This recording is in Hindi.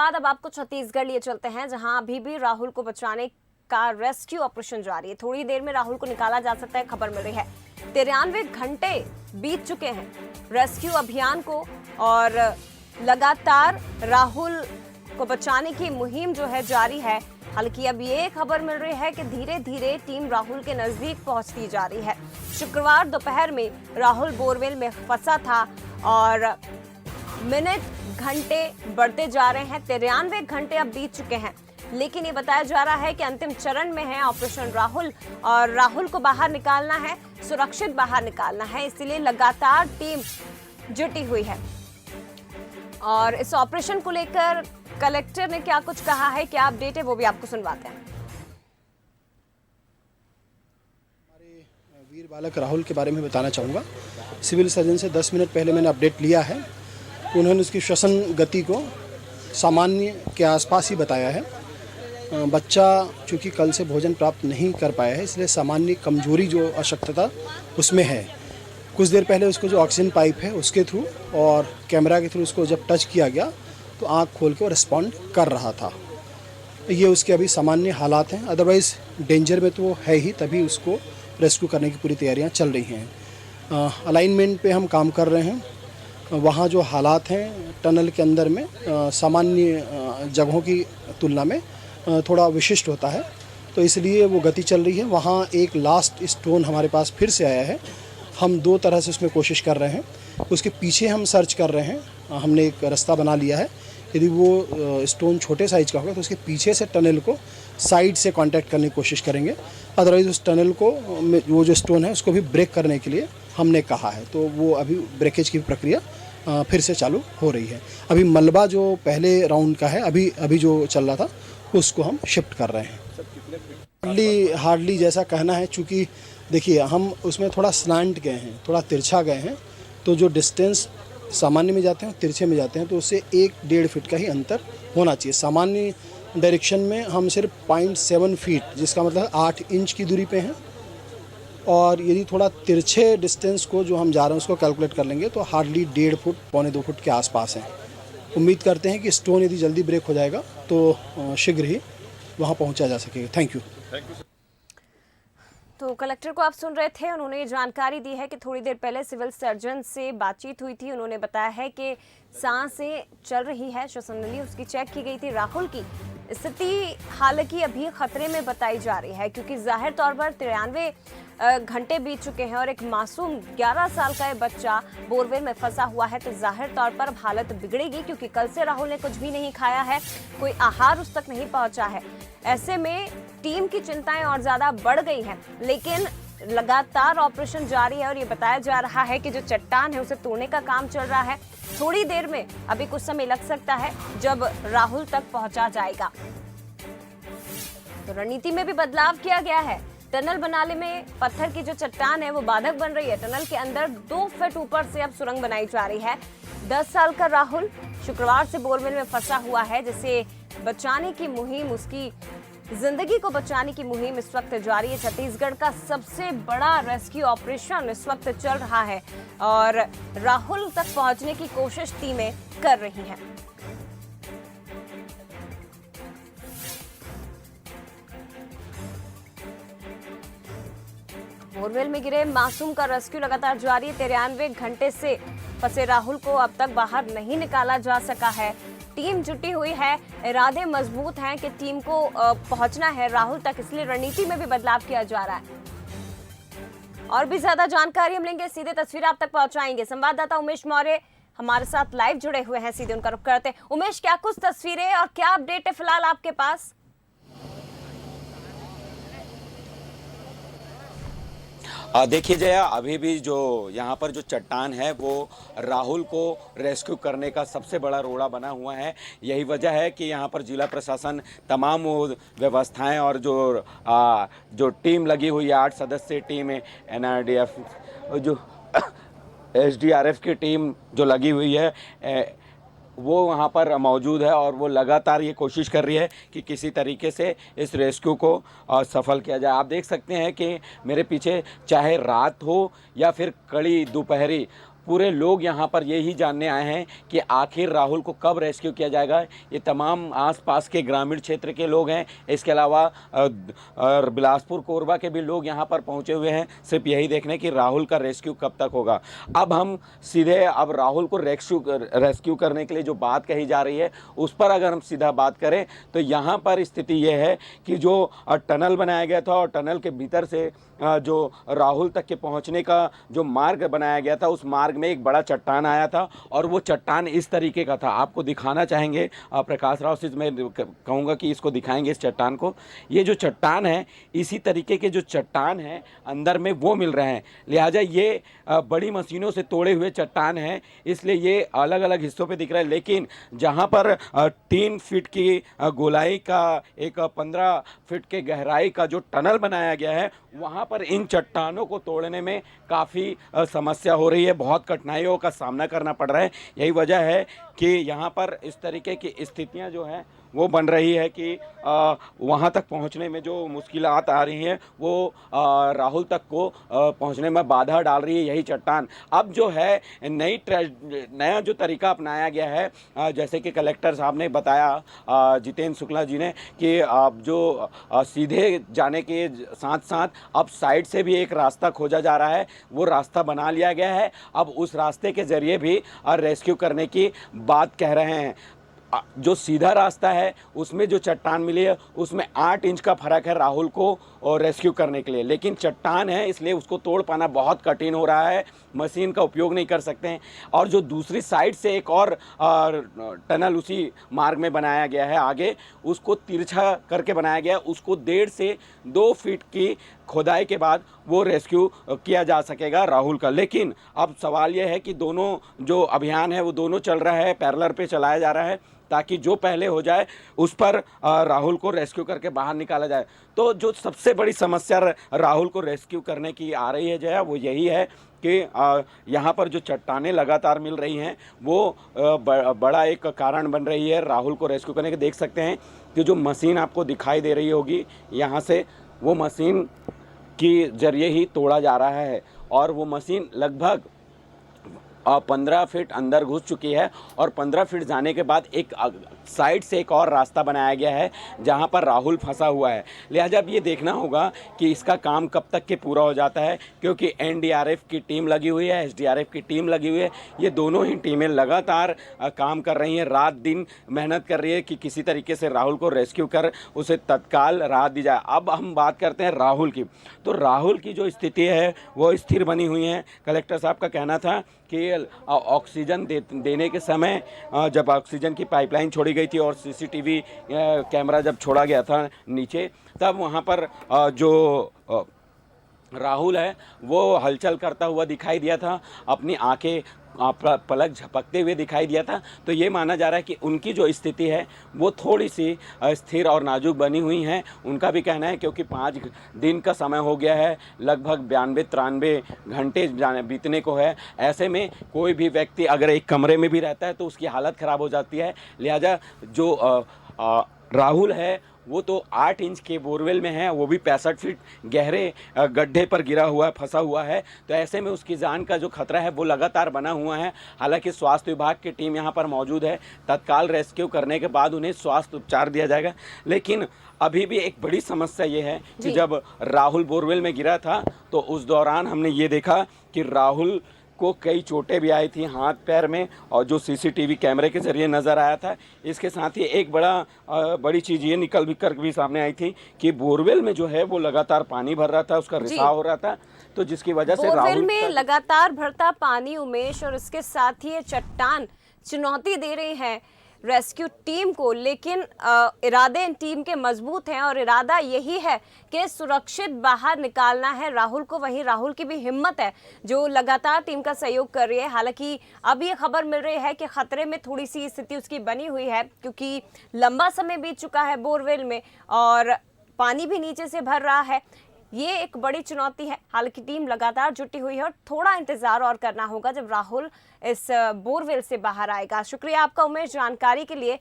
बाद अब आपको छत्तीसगढ़ लिए चलते हैं, जहां अभी भी राहुल को बचाने का रेस्क्यू ऑपरेशन जारी है। थोड़ी देर में राहुल को निकाला जा सकता है, खबर मिल रही है। 93 घंटे बीत चुके हैं रेस्क्यू अभियान को और लगातार राहुल को बचाने की मुहिम जो है जारी है। हालांकि अब ये खबर मिल रही है कि धीरे धीरे टीम राहुल के नजदीक पहुंचती जा रही है। शुक्रवार दोपहर में राहुल बोरवेल में फंसा था और मिनट घंटे बढ़ते जा रहे हैं। 93 घंटे अब बीत चुके हैं, लेकिन ये बताया जा रहा है कि अंतिम चरण में है ऑपरेशन राहुल और राहुल को बाहर निकालना है, सुरक्षित बाहर निकालना है। इसलिए लगातार टीम जुटी हुई है और इस ऑपरेशन को लेकर कलेक्टर ने क्या कुछ कहा है, क्या अपडेट है, वो भी आपको सुनवाते हैं। हमारे वीर बालक राहुल के बारे में बताना चाहूँगा। सिविल सर्जन से 10 मिनट पहले मैंने अपडेट लिया है। उन्होंने उसकी श्वसन गति को सामान्य के आसपास ही बताया है। बच्चा चूँकि कल से भोजन प्राप्त नहीं कर पाया है, इसलिए सामान्य कमजोरी जो अशक्तता उसमें है। कुछ देर पहले उसको जो ऑक्सीजन पाइप है उसके थ्रू और कैमरा के थ्रू उसको जब टच किया गया तो आँख खोल के वो रिस्पॉन्ड कर रहा था। ये उसके अभी सामान्य हालात हैं, अदरवाइज़ डेंजर में तो वो है ही, तभी उसको रेस्क्यू करने की पूरी तैयारियां चल रही हैं। अलाइनमेंट पे हम काम कर रहे हैं। वहाँ जो हालात हैं टनल के अंदर में सामान्य जगहों की तुलना में थोड़ा विशिष्ट होता है, तो इसलिए वो गति चल रही है। वहाँ एक लास्ट स्टोन हमारे पास फिर से आया है। हम 2 तरह से उसमें कोशिश कर रहे हैं। उसके पीछे हम सर्च कर रहे हैं। हमने एक रास्ता बना लिया है। यदि वो स्टोन छोटे साइज का होगा तो उसके पीछे से टनल को साइड से कांटेक्ट करने की कोशिश करेंगे। अदरवाइज उस टनल को वो जो स्टोन है उसको भी ब्रेक करने के लिए हमने कहा है, तो वो अभी ब्रेकेज की प्रक्रिया फिर से चालू हो रही है। अभी मलबा जो पहले राउंड का है अभी जो चल रहा था उसको हम शिफ्ट कर रहे हैं। हार्डली जैसा कहना है, चूँकि देखिए हम उसमें थोड़ा स्लांट गए हैं, थोड़ा तिरछा गए हैं, तो जो डिस्टेंस सामान्य में जाते हैं तिरछे में जाते हैं तो उससे 1-1.5 फीट का ही अंतर होना चाहिए। सामान्य डायरेक्शन में हम सिर्फ 0.7 फीट, जिसका मतलब 8 इंच की दूरी पे हैं, और यदि थोड़ा तिरछे डिस्टेंस को जो हम जा रहे हैं उसको कैलकुलेट कर लेंगे तो हार्डली 1.5 फुट 1.25 फुट के आसपास हैं। उम्मीद करते हैं कि स्टोन यदि जल्दी ब्रेक हो जाएगा तो शीघ्र ही वहाँ पहुँचा जा सकेगा। Thank you. तो कलेक्टर को आप सुन रहे थे, उन्होंने ये जानकारी दी है कि थोड़ी देर पहले सिविल सर्जन से बातचीत हुई थी। उन्होंने बताया है कि सांसें चल रही है, श्वसन नली उसकी चेक की गई थी। राहुल की स्थिति हालांकि अभी खतरे में बताई जा रही है, क्योंकि जाहिर तौर पर 93 घंटे बीत चुके हैं और एक मासूम 11 साल का ये बच्चा बोरवेल में फंसा हुआ है, तो जाहिर तौर पर हालत बिगड़ेगी, क्योंकि कल से राहुल ने कुछ भी नहीं खाया है, कोई आहार उस तक नहीं पहुंचा है। ऐसे में टीम की चिंताएं और ज्यादा बढ़ गई हैं, लेकिन लगातार ऑपरेशन जारी है और ये बताया जा रहा है कि जो चट्टान है उसे तोड़ने का काम चल रहा है। थोड़ी देर में, अभी कुछ समय लग सकता है, जब राहुल तक पहुंचा जाएगा। तो रणनीति में भी बदलाव किया गया है। टनल बनाने में पत्थर की जो चट्टान है वो बाधक बन रही है। टनल के अंदर 2 फीट ऊपर से अब सुरंग बनाई जा रही है। 10 साल का राहुल शुक्रवार से बोरवेल में फंसा हुआ है, जिसे बचाने की मुहिम, उसकी जिंदगी को बचाने की मुहिम इस वक्त जारी है। छत्तीसगढ़ का सबसे बड़ा रेस्क्यू ऑपरेशन इस वक्त चल रहा है और राहुल तक पहुंचने की कोशिश टीमें कर रही हैं। बोरवेल में गिरे मासूम का रेस्क्यू लगातार जारी है। 93 घंटे से फंसे राहुल को अब तक बाहर नहीं निकाला जा सका है। टीम जुटी हुई है, इरादे मजबूत हैं कि टीम को पहुंचना है राहुल तक, इसलिए रणनीति में भी बदलाव किया जा रहा है। और भी ज्यादा जानकारी हम लेंगे, सीधे तस्वीर आप तक पहुंचाएंगे। संवाददाता उमेश मौर्य हमारे साथ लाइव जुड़े हुए हैं, सीधे उनका रुख करते हैं। उमेश, क्या कुछ तस्वीरें और क्या अपडेट है फिलहाल आपके पास? देखिए जया, अभी भी जो यहाँ पर जो चट्टान है वो राहुल को रेस्क्यू करने का सबसे बड़ा रोड़ा बना हुआ है। यही वजह है कि यहाँ पर जिला प्रशासन तमाम वो व्यवस्थाएं और जो टीम लगी हुई है, 8 सदस्यीय टीम है, NRDF जो SDRF की टीम जो लगी हुई है वो वहाँ पर मौजूद है और वो लगातार ये कोशिश कर रही है कि किसी तरीके से इस रेस्क्यू को सफल किया जाए। आप देख सकते हैं कि मेरे पीछे चाहे रात हो या फिर कड़ी दोपहरी, पूरे लोग यहाँ पर यही जानने आए हैं कि आखिर राहुल को कब रेस्क्यू किया जाएगा। ये तमाम आसपास के ग्रामीण क्षेत्र के लोग हैं, इसके अलावा बिलासपुर कोरबा के भी लोग यहाँ पर पहुँचे हुए हैं सिर्फ यही देखने कि राहुल का रेस्क्यू कब तक होगा। अब हम सीधे अब राहुल को रेस्क्यू करने के लिए जो बात कही जा रही है उस पर अगर हम सीधा बात करें तो यहाँ पर स्थिति यह है कि जो टनल बनाया गया था और टनल के भीतर से जो राहुल तक के पहुंचने का जो मार्ग बनाया गया था उस मार्ग में एक बड़ा चट्टान आया था और वो चट्टान इस तरीके का था। आपको दिखाना चाहेंगे प्रकाश राव से मैं कहूँगा कि इसको दिखाएंगे इस चट्टान को। ये जो चट्टान है इसी तरीके के जो चट्टान है अंदर में वो मिल रहे हैं, लिहाजा ये बड़ी मशीनों से तोड़े हुए चट्टान है इसलिए ये अलग अलग हिस्सों पे दिख रहा है। लेकिन जहाँ पर 3 फीट की गोलाई का एक 15 फीट के गहराई का जो टनल बनाया गया है वहाँ पर इन चट्टानों को तोड़ने में काफ़ी समस्या हो रही है, बहुत कठिनाइयों का सामना करना पड़ रहा है। यही वजह है कि यहाँ पर इस तरीके की स्थितियाँ जो हैं वो बन रही है कि वहाँ तक पहुँचने में जो मुश्किलात आ रही हैं वो राहुल तक को पहुँचने में बाधा डाल रही है यही चट्टान। अब जो है नया जो तरीका अपनाया गया है जैसे कि कलेक्टर साहब ने बताया जितेंद्र शुक्ला जी ने कि जो सीधे जाने के साथ साथ अब साइड से भी एक रास्ता खोजा जा रहा है, वो रास्ता बना लिया गया है। अब उस रास्ते के ज़रिए भी रेस्क्यू करने की बात कह रहे हैं। जो सीधा रास्ता है उसमें जो चट्टान मिली है उसमें 8 इंच का फ़र्क है राहुल को और रेस्क्यू करने के लिए, लेकिन चट्टान है इसलिए उसको तोड़ पाना बहुत कठिन हो रहा है, मशीन का उपयोग नहीं कर सकते हैं। और जो दूसरी साइड से एक और टनल उसी मार्ग में बनाया गया है आगे, उसको तिरछा करके बनाया गया है, उसको 1.5 से 2 फीट की खोदाई के बाद वो रेस्क्यू किया जा सकेगा राहुल का। लेकिन अब सवाल यह है कि दोनों जो अभियान है वो दोनों चल रहा है, पैरेलल पे चलाया जा रहा है ताकि जो पहले हो जाए उस पर राहुल को रेस्क्यू करके बाहर निकाला जाए। तो जो सबसे बड़ी समस्या राहुल को रेस्क्यू करने की आ रही है जया वो यही है कि यहाँ पर जो चट्टानें लगातार मिल रही हैं वो बड़ा एक कारण बन रही है राहुल को रेस्क्यू करने के। देख सकते हैं कि जो मशीन आपको दिखाई दे रही होगी यहाँ से, वो मशीन के जरिए ही तोड़ा जा रहा है और वो मशीन लगभग 15 फीट अंदर घुस चुकी है और 15 फीट जाने के बाद एक साइड से एक और रास्ता बनाया गया है जहां पर राहुल फंसा हुआ है। लिहाजा अब ये देखना होगा कि इसका काम कब तक के पूरा हो जाता है, क्योंकि एनडीआरएफ की टीम लगी हुई है, एसडीआरएफ की टीम लगी हुई है। ये दोनों ही टीमें लगातार काम कर रही हैं, रात दिन मेहनत कर रही है कि किसी तरीके से राहुल को रेस्क्यू कर उसे तत्काल राहत दी जाए। अब हम बात करते हैं राहुल की। तो राहुल की जो स्थिति है वो स्थिर बनी हुई है। कलेक्टर साहब का कहना था कि ऑक्सीजन देने के समय जब ऑक्सीजन की पाइपलाइन छोड़ी गई थी और सीसीटीवी कैमरा जब छोड़ा गया था नीचे, तब वहाँ पर जो राहुल है वो हलचल करता हुआ दिखाई दिया था, अपनी आंखें पलक झपकते हुए दिखाई दिया था। तो ये माना जा रहा है कि उनकी जो स्थिति है वो थोड़ी सी स्थिर और नाजुक बनी हुई है। उनका भी कहना है क्योंकि 5 दिन का समय हो गया है, लगभग 92-93 घंटे बीतने को है। ऐसे में कोई भी व्यक्ति अगर एक कमरे में भी रहता है तो उसकी हालत ख़राब हो जाती है। लिहाजा जो राहुल है वो तो 8 इंच के बोरवेल में है, वो भी 65 फीट गहरे गड्ढे पर गिरा हुआ है, फंसा हुआ है। तो ऐसे में उसकी जान का जो खतरा है वो लगातार बना हुआ है। हालांकि स्वास्थ्य विभाग की टीम यहाँ पर मौजूद है, तत्काल रेस्क्यू करने के बाद उन्हें स्वास्थ्य उपचार दिया जाएगा। लेकिन अभी भी एक बड़ी समस्या ये है कि जब राहुल बोरवेल में गिरा था तो उस दौरान हमने ये देखा कि राहुल को कई चोटें भी आई थी हाथ पैर में, और जो सीसीटीवी कैमरे के ज़रिए नज़र आया था। इसके साथ ही एक बड़ी चीज़ ये निकल कर भी सामने आई थी कि बोरवेल में जो है वो लगातार पानी भर रहा था, उसका रिसाव हो रहा था, तो जिसकी वजह से बोरवेल में लगातार भरता पानी उमेश, और इसके साथ ही ये चट्टान चुनौती दे रही है रेस्क्यू टीम को। लेकिन इरादे इन टीम के मजबूत हैं और इरादा यही है कि सुरक्षित बाहर निकालना है राहुल को। वहीं राहुल की भी हिम्मत है जो लगातार टीम का सहयोग कर रही है। हालांकि अब ये खबर मिल रही है कि खतरे में थोड़ी सी स्थिति उसकी बनी हुई है, क्योंकि लंबा समय बीत चुका है बोरवेल में और पानी भी नीचे से भर रहा है। ये एक बड़ी चुनौती है। हालांकि टीम लगातार जुटी हुई है और थोड़ा इंतजार और करना होगा जब राहुल इस बोरवेल से बाहर आएगा। शुक्रिया आपका उमेश जानकारी के लिए।